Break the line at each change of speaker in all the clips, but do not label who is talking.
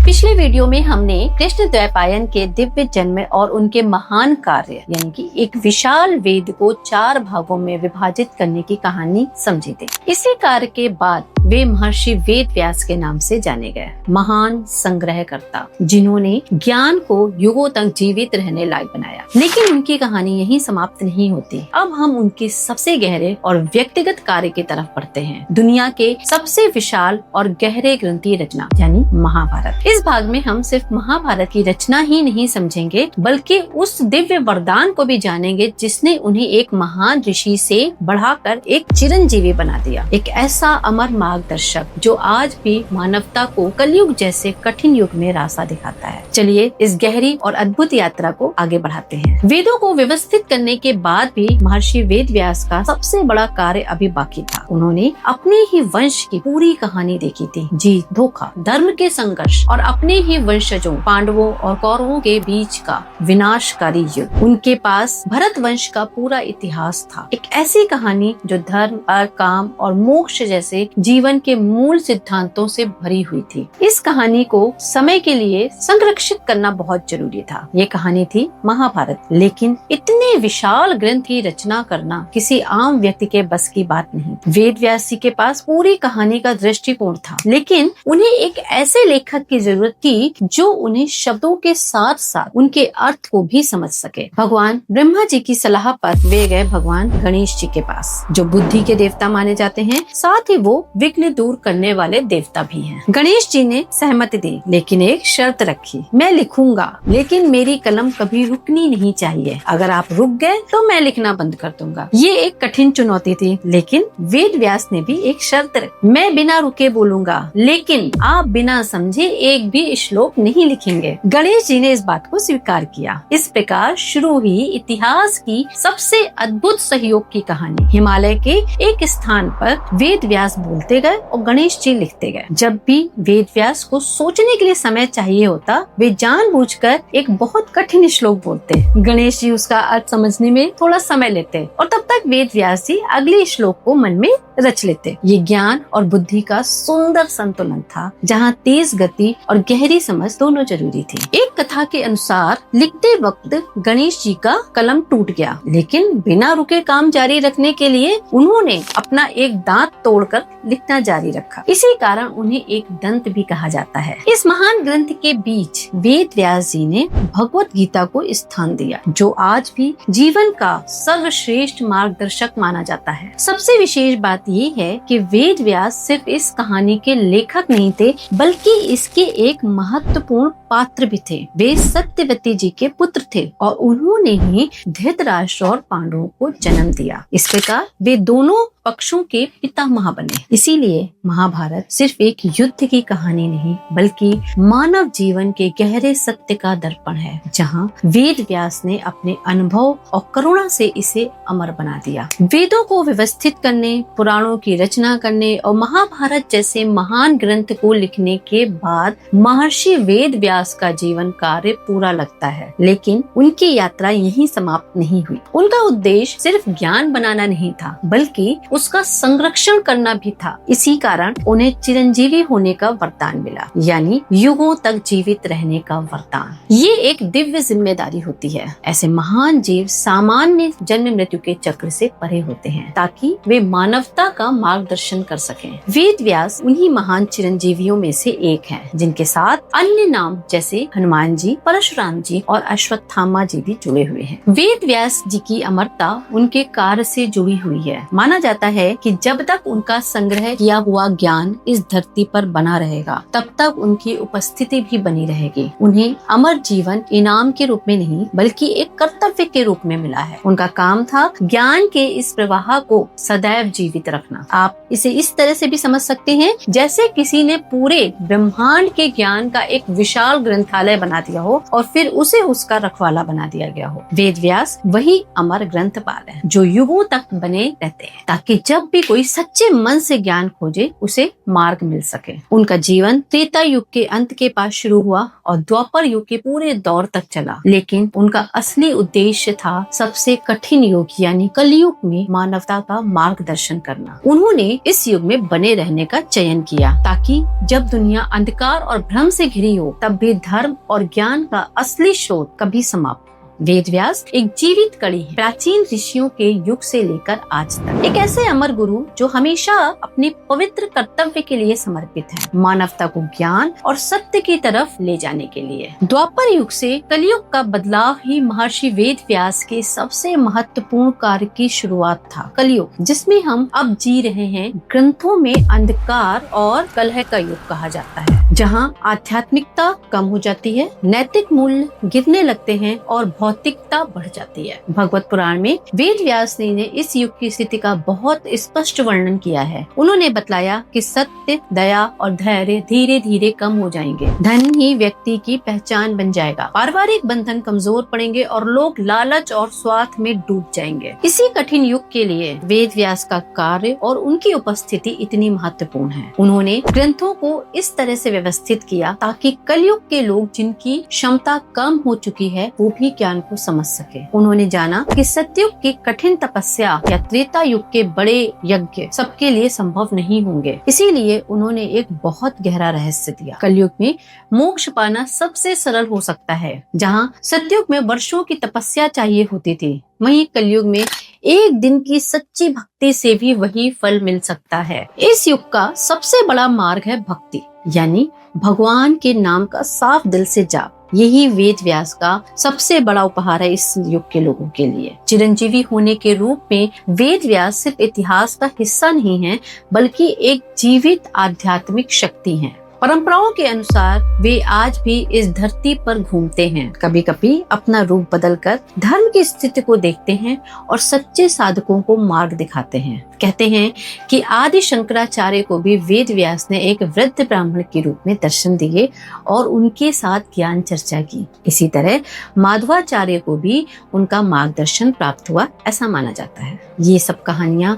पिछले वीडियो में हमने कृष्ण द्वैपायन के दिव्य जन्म और उनके महान कार्य यानी कि एक विशाल वेद को 4 भागों में विभाजित करने की कहानी समझी थी। इसी कार्य के बाद वे महर्षि वेद व्यास के नाम से जाने गए, महान संग्रहकर्ता जिन्होंने ज्ञान को युगों तक जीवित रहने लायक बनाया। लेकिन उनकी कहानी यहीं समाप्त नहीं होती। अब हम उनके सबसे गहरे और व्यक्तिगत कार्य की तरफ बढ़ते हैं, दुनिया के सबसे विशाल और गहरे ग्रंथी रचना यानी महाभारत। इस भाग में हम सिर्फ महाभारत की रचना ही नहीं समझेंगे बल्कि उस दिव्य वरदान को भी जानेंगे जिसने उन्हें एक महान ऋषि से बढ़ाकर एक चिरंजीवी बना दिया, एक ऐसा अमर मार्गदर्शक जो आज भी मानवता को कलयुग जैसे कठिन युग में रास्ता दिखाता है। चलिए इस गहरी और अद्भुत यात्रा को आगे बढ़ाते हैं। वेदों को व्यवस्थित करने के बाद भी महर्षि वेद व्यास का सबसे बड़ा कार्य अभी बाकी था। उन्होंने अपने ही वंश की पूरी कहानी देखी थी, जीत, धोखा, धर्म के संघर्ष और अपने ही वंशजों पांडवों और कौरवों के बीच का विनाशकारी युद्ध। उनके पास भरत वंश का पूरा इतिहास था, एक ऐसी कहानी जो धर्म, अर्थ, काम और मोक्ष जैसे जीवन के मूल सिद्धांतों से भरी हुई थी। इस कहानी को समय के लिए संरक्षित करना बहुत जरूरी था। ये कहानी थी महाभारत, लेकिन इतने विशाल ग्रंथ की रचना करना किसी आम व्यक्ति के बस की बात नहीं। वेद व्यास जी के पास पूरी कहानी का दृष्टिकोण था, लेकिन उन्हें एक ऐसे लेखक की जरूरत थी जो उन्हें शब्दों के साथ साथ उनके अर्थ को भी समझ सके। भगवान ब्रह्मा जी की सलाह पर वे गए भगवान गणेश जी के पास, जो बुद्धि के देवता माने जाते हैं, साथ ही वो विघ्न दूर करने वाले देवता भी हैं। गणेश जी ने सहमति दी, लेकिन एक शर्त रखी, मैं लिखूंगा लेकिन मेरी कलम कभी रुकनी नहीं चाहिए। अगर आप रुक गए तो मैं लिखना बंद कर दूंगा। ये एक कठिन चुनौती थी, लेकिन वेद व्यास ने भी एक शर्त रखी, मैं बिना रुके बोलूंगा लेकिन आप बिना समझे एक भी श्लोक नहीं लिखेंगे। गणेश जी ने इस बात को स्वीकार किया। इस प्रकार शुरू हुई इतिहास की सबसे अद्भुत सहयोग की कहानी। हिमालय के एक स्थान पर वेद व्यास बोलते गए और गणेश जी लिखते गए। जब भी वेद व्यास को सोचने के लिए समय चाहिए होता, वे जानबूझकर एक बहुत कठिन श्लोक बोलते। गणेश जी उसका अर्थ समझने में थोड़ा समय लेते और तब तक वेद व्यास जी अगले श्लोक को मन में रच लेते। ये ज्ञान और बुद्धि का सुंदर संतुलन था, जहाँ तेज गति और गहरी समझ दोनों जरूरी थी। एक कथा के अनुसार लिखते वक्त गणेश जी का कलम टूट गया, लेकिन बिना रुके काम जारी रखने के लिए उन्होंने अपना एक दांत तोड़कर लिखना जारी रखा। इसी कारण उन्हें एक दंत भी कहा जाता है। इस महान ग्रंथ के बीच वेद व्यास जी ने भगवत गीता को स्थान दिया, जो आज भी जीवन का सर्वश्रेष्ठ मार्गदर्शक माना जाता है। सबसे विशेष बात ये है कि वेद व्यास सिर्फ इस कहानी के लेखक नहीं थे, बल्कि इसके एक महत्वपूर्ण पात्र भी थे। वे सत्यवती जी के पुत्र थे और उन्होंने ही धृतराष्ट्र और पांडवों को जन्म दिया। इस प्रकार वे दोनों पक्षों के पितामह बने। इसीलिए महाभारत सिर्फ एक युद्ध की कहानी नहीं, बल्कि मानव जीवन के गहरे सत्य का दर्पण है, जहां वेद व्यास ने अपने अनुभव और करुणा से इसे अमर बना दिया। वेदों को व्यवस्थित करने, पुराणों की रचना करने और महाभारत जैसे महान ग्रंथ को लिखने के बाद महर्षि वेद व्यास का जीवन कार्य पूरा लगता है, लेकिन उनकी यात्रा यहीं समाप्त नहीं हुई। उनका उद्देश्य सिर्फ ज्ञान बनाना नहीं था, बल्कि उसका संरक्षण करना भी था। इसी कारण उन्हें चिरंजीवी होने का वरदान मिला, यानी युगों तक जीवित रहने का वरदान। ये एक दिव्य जिम्मेदारी होती है। ऐसे महान जीव सामान्य जन्म मृत्यु के चक्र से परे होते हैं, ताकि वे मानवता का मार्गदर्शन कर सकें। वेद व्यास उन्हीं महान चिरंजीवियों में से एक हैं, जिनके साथ अन्य नाम जैसे हनुमान जी, परशुराम जी और अश्वत्थामा जी भी जुड़े हुए हैं। वेद व्यास जी की अमरता उनके कार्य से जुड़ी हुई है। माना जाता है कि जब तक उनका संग्रह किया हुआ ज्ञान इस धरती पर बना रहेगा, तब तक उनकी उपस्थिति भी बनी रहेगी। उन्हें अमर जीवन इनाम के रूप में नहीं, बल्कि एक कर्तव्य के रूप में मिला है। उनका काम था ज्ञान के इस प्रवाह को सदैव जीवित रखना। आप इसे इस तरह से भी समझ सकते हैं, जैसे किसी ने पूरे ब्रह्मांड के ज्ञान का एक विशाल ग्रंथालय बना दिया हो और फिर उसे उसका रखवाला बना दिया गया हो। वेद व्यास वही अमर ग्रंथपाल है जो युगों तक बने रहते हैं, ताकि जब भी कोई सच्चे मन से ज्ञान खोजे उसे मार्ग मिल सके। उनका जीवन त्रेता युग के अंत के पास शुरू हुआ और द्वापर युग के पूरे दौर तक चला, लेकिन उनका असली उद्देश्य था सबसे कठिन युग यानी कलयुग में मानवता का मार्गदर्शन करना। उन्होंने इस युग में बने रहने का चयन किया ताकि जब दुनिया अंधकार और भ्रम से घिरी हो तब भी धर्म और ज्ञान का असली शोध कभी समाप्त। वेद व्यास एक जीवित कड़ी है प्राचीन ऋषियों के युग से लेकर आज तक, एक ऐसे अमर गुरु जो हमेशा अपने पवित्र कर्तव्य के लिए समर्पित है, मानवता को ज्ञान और सत्य की तरफ ले जाने के लिए। द्वापर युग से कलयुग का बदलाव ही महर्षि वेद व्यास के सबसे महत्वपूर्ण कार्य की शुरुआत था। कलयुग, जिसमें हम अब जी रहे हैं, ग्रंथों में अंधकार और कलह का युग कहा जाता है, जहाँ आध्यात्मिकता कम हो जाती है, नैतिक मूल्य गिरने लगते हैं और भौतिकता बढ़ जाती है। भगवत पुराण में वेद व्यास ने इस युग की स्थिति का बहुत स्पष्ट वर्णन किया है। उन्होंने बतलाया कि सत्य, दया और धैर्य धीरे धीरे कम हो जाएंगे, धन ही व्यक्ति की पहचान बन जाएगा, पारिवारिक बंधन कमजोर पड़ेंगे और लोग लालच और स्वार्थ में डूब जाएंगे। इसी कठिन युग के लिए वेद व्यास का कार्य और उनकी उपस्थिति इतनी महत्वपूर्ण है। उन्होंने ग्रंथों को इस तरह से व्यवस्थित किया ताकि कलयुग के लोग जिनकी क्षमता कम हो चुकी है वो भी ज्ञान को समझ सके। उन्होंने जाना कि सतयुग की कठिन तपस्या या त्रेता युग के बड़े यज्ञ सबके लिए संभव नहीं होंगे, इसीलिए उन्होंने एक बहुत गहरा रहस्य दिया। कलयुग में मोक्ष पाना सबसे सरल हो सकता है। जहाँ सतयुग में वर्षों की तपस्या चाहिए होती थी, वहीं कलयुग में एक दिन की सच्ची भक्ति से भी वही फल मिल सकता है। इस युग का सबसे बड़ा मार्ग है भक्ति, यानी भगवान के नाम का साफ दिल से जाप। यही वेद व्यास का सबसे बड़ा उपहार है इस युग के लोगों के लिए। चिरंजीवी होने के रूप में वेद व्यास सिर्फ इतिहास का हिस्सा नहीं है, बल्कि एक जीवित आध्यात्मिक शक्ति है। परंपराओं के अनुसार वे आज भी इस धरती पर घूमते हैं, कभी कभी अपना रूप बदलकर धर्म की स्थिति को देखते हैं और सच्चे साधकों को मार्ग दिखाते हैं। कहते हैं कि आदि शंकराचार्य को भी वेद व्यास ने एक वृद्ध ब्राह्मण के रूप में दर्शन दिए और उनके साथ ज्ञान चर्चा की। इसी तरह माधवाचार्य को भी उनका मार्गदर्शन प्राप्त हुआ, ऐसा माना जाता है। ये सब कहानियां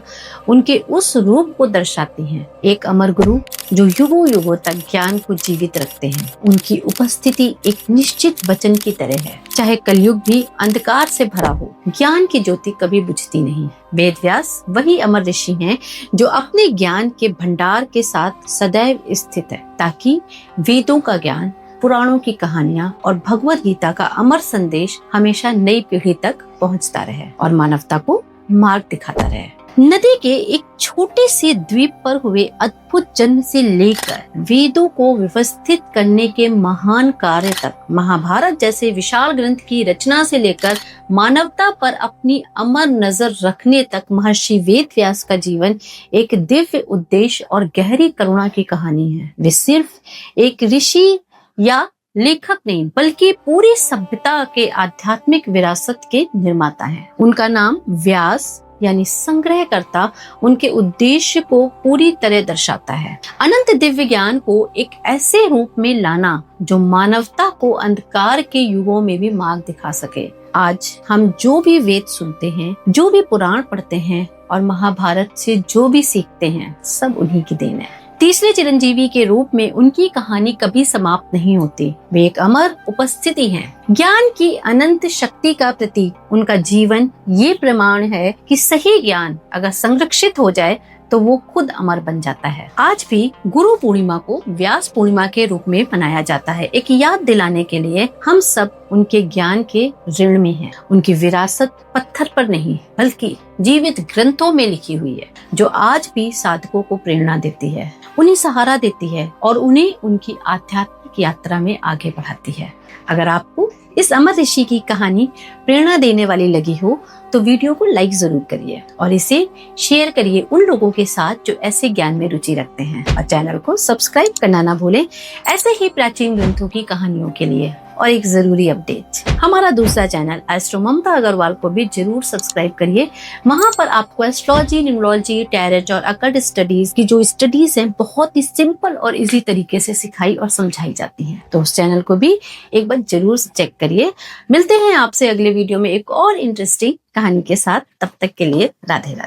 उनके उस रूप को दर्शाती हैं, एक अमर गुरु जो युगों युगों तक ज्ञान को जीवित रखते हैं। उनकी उपस्थिति एक निश्चित वचन की तरह है, चाहे कलयुग भी अंधकार से भरा हो, ज्ञान की ज्योति कभी बुझती नहीं। वेद व्यास वही अमर ऋषि हैं जो अपने ज्ञान के भंडार के साथ सदैव स्थित है, ताकि वेदों का ज्ञान, पुराणों की कहानियां और भगवत गीता का अमर संदेश हमेशा नई पीढ़ी तक पहुंचता रहे और मानवता को मार्ग दिखाता रहे। नदी के एक छोटे से द्वीप पर हुए अद्भुत जन्म से लेकर वेदों को व्यवस्थित करने के महान कार्य तक, महाभारत जैसे विशाल ग्रंथ की रचना से लेकर मानवता पर अपनी अमर नजर रखने तक, महर्षि वेद व्यास का जीवन एक दिव्य उद्देश्य और गहरी करुणा की कहानी है। वे सिर्फ एक ऋषि या लेखक नहीं, बल्कि पूरी सभ्यता के आध्यात्मिक विरासत के निर्माता हैं। उनका नाम व्यास यानी संग्रहकर्ता उनके उद्देश्य को पूरी तरह दर्शाता है। अनंत दिव्य ज्ञान को एक ऐसे रूप में लाना जो मानवता को अंधकार के युगों में भी मार्ग दिखा सके। आज हम जो भी वेद सुनते हैं, जो भी पुराण पढ़ते हैं और महाभारत से जो भी सीखते हैं, सब उन्हीं की देन है। तीसरे चिरंजीवी के रूप में उनकी कहानी कभी समाप्त नहीं होती। वे एक अमर उपस्थिति हैं, ज्ञान की अनंत शक्ति का प्रतीक। उनका जीवन ये प्रमाण है कि सही ज्ञान अगर संरक्षित हो जाए तो वो खुद अमर बन जाता है। आज भी गुरु पूर्णिमा को व्यास पूर्णिमा के रूप में मनाया जाता है, एक याद दिलाने के लिए हम सब उनके ज्ञान के ऋण में हैं। उनकी विरासत पत्थर पर नहीं बल्कि जीवित ग्रंथों में लिखी हुई है, जो आज भी साधकों को प्रेरणा देती है, उन्हें सहारा देती है और उन्हें उनकी आध्यात्मिक यात्रा में आगे बढ़ाती है। अगर आपको इस अमर ऋषि की कहानी प्रेरणा देने वाली लगी हो तो वीडियो को लाइक जरूर करिए और इसे शेयर करिए उन लोगों के साथ जो ऐसे ज्ञान में रुचि रखते हैं, और चैनल को सब्सक्राइब करना ना भूलें ऐसे ही प्राचीन ग्रंथों की कहानियों के लिए। और एक जरूरी अपडेट, हमारा दूसरा चैनल एस्ट्रो ममता अग्रवाल को भी जरूर सब्सक्राइब करिए। वहाँ पर आपको एस्ट्रोलॉजी, न्यूमरोलॉजी, टैरोट और अकल्ट स्टडीज की जो स्टडीज हैं बहुत ही सिंपल और इजी तरीके से सिखाई और समझाई जाती हैं। तो उस चैनल को भी एक बार जरूर चेक करिए। मिलते हैं आपसे अगले वीडियो में एक और इंटरेस्टिंग कहानी के साथ। तब तक के लिए राधे राधे।